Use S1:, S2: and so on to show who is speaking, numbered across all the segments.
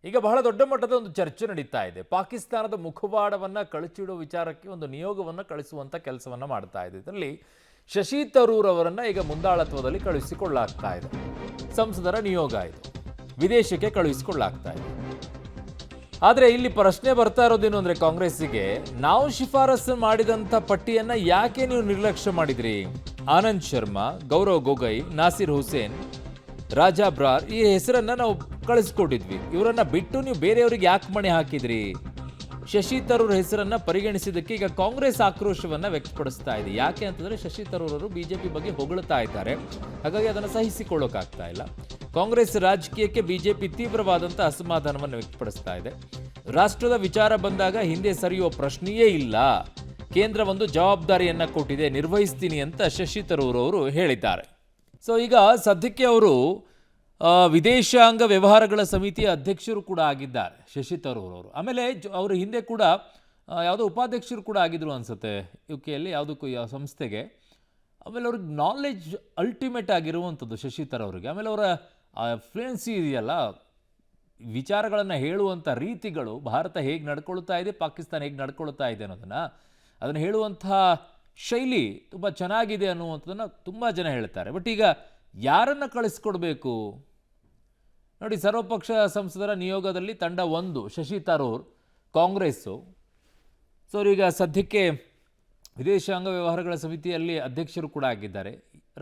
S1: ಈಗ ಬಹಳ ದೊಡ್ಡ ಮಟ್ಟದ ಒಂದು ಚರ್ಚೆ ನಡೀತಾ ಇದೆ. ಪಾಕಿಸ್ತಾನದ ಮುಖವಾಡವನ್ನ ಕಳಚಿಡುವ ವಿಚಾರಕ್ಕೆ ಒಂದು ನಿಯೋಗವನ್ನ ಕಳಿಸುವಂತ ಕೆಲಸವನ್ನ ಮಾಡ್ತಾ ಇದೆ. ಇದರಲ್ಲಿ ಶಶಿ ತರೂರ್ ಅವರನ್ನ ಈಗ ಮುಂದಾಳತ್ವದಲ್ಲಿ ಕಳುಹಿಸಿಕೊಳ್ಳಲಾಗ್ತಾ ಇದೆ. ಸಂಸದರ ನಿಯೋಗ ಇದು ವಿದೇಶಕ್ಕೆ ಕಳುಹಿಸಿಕೊಳ್ಳಲಾಗ್ತಾ ಇದೆ. ಆದರೆ ಇಲ್ಲಿ ಪ್ರಶ್ನೆ ಬರ್ತಾ ಇರೋದೇನು ಅಂದ್ರೆ ಕಾಂಗ್ರೆಸ್ಸಿಗೆ, ನಾವು ಶಿಫಾರಸು ಮಾಡಿದಂಥ ಪಟ್ಟಿಯನ್ನ ಯಾಕೆ ನೀವು ನಿರ್ಲಕ್ಷ್ಯ ಮಾಡಿದ್ರಿ? ಆನಂದ್ ಶರ್ಮಾ, ಗೌರವ್ ಗೊಗೈ, ನಾಸಿರ್ ಹುಸೇನ್, ರಾಜಾ ಬ್ರಾರ್ ಈ ಹೆಸರನ್ನ ನಾವು ಕಳಿಸ್ಕೊಟ್ಟಿದ್ವಿ. ಇವರನ್ನ ಬಿಟ್ಟು ನೀವು ಬೇರೆಯವರಿಗೆ ಯಾಕೆ ಮಣೆ ಹಾಕಿದ್ರಿ? ಶಶಿ ತರೂರ್ ಹೆಸರನ್ನ ಪರಿಗಣಿಸಿದ್ದಕ್ಕೆ ಈಗ ಕಾಂಗ್ರೆಸ್ ಆಕ್ರೋಶವನ್ನ ವ್ಯಕ್ತಪಡಿಸ್ತಾ ಇದೆ. ಯಾಕೆ ಅಂತಂದ್ರೆ ಶಶಿ ತರೂರ್ ಅವರು ಬಿಜೆಪಿ ಬಗ್ಗೆ ಹೊಗಳ್ತಾ ಇದ್ದಾರೆ, ಹಾಗಾಗಿ ಅದನ್ನು ಸಹಿಸಿಕೊಳ್ಳೋಕ್ಕಾಗ್ತಾ ಇಲ್ಲ. ಕಾಂಗ್ರೆಸ್ ರಾಜಕೀಯಕ್ಕೆ ಬಿಜೆಪಿ ತೀವ್ರವಾದಂಥ ಅಸಮಾಧಾನವನ್ನು ವ್ಯಕ್ತಪಡಿಸ್ತಾ ಇದೆ. ರಾಷ್ಟ್ರದ ವಿಚಾರ ಬಂದಾಗ ಹಿಂದೆ ಸರಿಯುವ ಪ್ರಶ್ನೆಯೇ ಇಲ್ಲ, ಕೇಂದ್ರ ಒಂದು ಜವಾಬ್ದಾರಿಯನ್ನ ಕೊಟ್ಟಿದೆ, ನಿರ್ವಹಿಸ್ತೀನಿ ಅಂತ ಶಶಿ ತರೂರ್ ಅವರು ಹೇಳಿದ್ದಾರೆ. ಸೊ ಈಗ ಸದ್ಯಕ್ಕೆ ಅವರು ವಿದೇಶಾಂಗ ವ್ಯವಹಾರಗಳ ಸಮಿತಿಯ ಅಧ್ಯಕ್ಷರು ಕೂಡ ಆಗಿದ್ದಾರೆ ಶಶಿ ತರೂರ್ ಅವರು. ಆಮೇಲೆ ಅವರು ಹಿಂದೆ ಕೂಡ ಯಾವುದೋ ಉಪಾಧ್ಯಕ್ಷರು ಕೂಡ ಆಗಿದ್ರು ಅನ್ಸುತ್ತೆ UK ಯಾವುದಕ್ಕೂ ಯಾವ ಸಂಸ್ಥೆಗೆ. ಆಮೇಲೆ ಅವ್ರಿಗೆ ನಾಲೆಡ್ಜ್ ಅಲ್ಟಿಮೇಟ್ ಆಗಿರುವಂಥದ್ದು ಶಶಿ ತರೂರ್ ಅವರಿಗೆ. ಆಮೇಲೆ ಅವರ ಫ್ಲೂಯೆನ್ಸಿ ಇದೆಯಲ್ಲ, ವಿಚಾರಗಳನ್ನು ಹೇಳುವಂಥ ರೀತಿಗಳು, ಭಾರತ ಹೇಗೆ ನಡ್ಕೊಳ್ತಾ ಇದೆ, ಪಾಕಿಸ್ತಾನ ಹೇಗೆ ನಡ್ಕೊಳ್ತಾ ಇದೆ ಅದನ್ನು ಹೇಳುವಂಥ ಶೈಲಿ ತುಂಬ ಚೆನ್ನಾಗಿದೆ ಅನ್ನುವಂಥದ್ದನ್ನು ತುಂಬ ಜನ ಹೇಳ್ತಾರೆ. ಬಟ್ ಈಗ ಯಾರನ್ನು ಕಳಿಸ್ಕೊಡ್ಬೇಕು ನೋಡಿ? ಸರ್ವಪಕ್ಷ ಸಂಸದರ ನಿಯೋಗದಲ್ಲಿ ತಂಡ 1 ಶಶಿ ತರೂರ್ ಕಾಂಗ್ರೆಸ್ಸು. ಸೊ ಈಗ ಸದ್ಯಕ್ಕೆ ವಿದೇಶಾಂಗ ವ್ಯವಹಾರಗಳ ಸಮಿತಿಯಲ್ಲಿ ಅಧ್ಯಕ್ಷರು ಕೂಡ ಆಗಿದ್ದಾರೆ.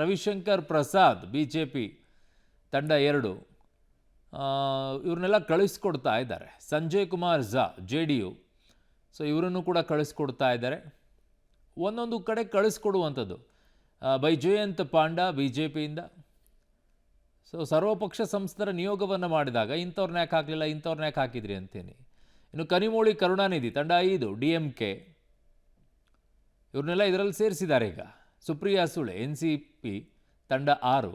S1: ರವಿಶಂಕರ್ ಪ್ರಸಾದ್ BJP ತಂಡ 2, ಇವ್ರನ್ನೆಲ್ಲ ಕಳಿಸ್ಕೊಡ್ತಾ ಇದ್ದಾರೆ. ಸಂಜಯ್ ಕುಮಾರ್ ಝಾ JDU, ಸೊ ಇವರನ್ನು ಕೂಡ ಕಳಿಸ್ಕೊಡ್ತಾ ಇದ್ದಾರೆ. ಒಂದೊಂದು ಕಡೆ ಕಳಿಸ್ಕೊಡುವಂಥದ್ದು. ಬೈಜಯಂತ್ ಪಾಂಡಾ BJPಯಿಂದ. ಸೊ ಸರ್ವಪಕ್ಷ ಸಂಸದರ ನಿಯೋಗವನ್ನು ಮಾಡಿದಾಗ ಇಂಥವ್ರನ್ನ ಯಾಕೆ ಹಾಕಲಿಲ್ಲ, ಇಂಥವ್ರನ್ನ ಯಾಕೆ ಹಾಕಿದ್ರಿ ಅಂತೇನೆ. ಇನ್ನು ಕನಿಮೋಳಿ ಕರುಣಾನಿಧಿ ತಂಡ 5 DMK, ಇವ್ರನ್ನೆಲ್ಲ ಇದರಲ್ಲಿ ಸೇರಿಸಿದ್ದಾರೆ. ಈಗ ಸುಪ್ರಿಯಾ ಸುಳೆ NCP ತಂಡ 6.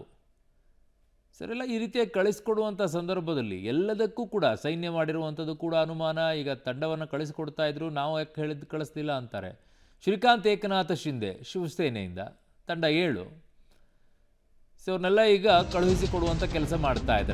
S1: ಸರಿಲ್ಲ, ಈ ರೀತಿಯಾಗಿ ಕಳಿಸ್ಕೊಡುವಂಥ ಸಂದರ್ಭದಲ್ಲಿ ಎಲ್ಲದಕ್ಕೂ ಕೂಡ ಸೈನ್ಯ ಮಾಡಿರುವಂಥದ್ದು ಕೂಡ ಅನುಮಾನ. ಈಗ ತಂಡವನ್ನು ಕಳಿಸ್ಕೊಡ್ತಾ ಇದ್ರು, ನಾವು ಯಾಕೆ ಕಳಿಸ್ಲಿಲ್ಲ ಅಂತಾರೆ. ಶ್ರೀಕಾಂತ್ ಏಕನಾಥ ಶಿಂದೆ ಶಿವಸೇನೆಯಿಂದ ತಂಡ 7. ಸೊ ಅವ್ರನ್ನೆಲ್ಲ ಈಗ ಕಳುಹಿಸಿಕೊಡುವಂಥ ಕೆಲಸ ಮಾಡ್ತಾ ಇದ್ದಾರೆ.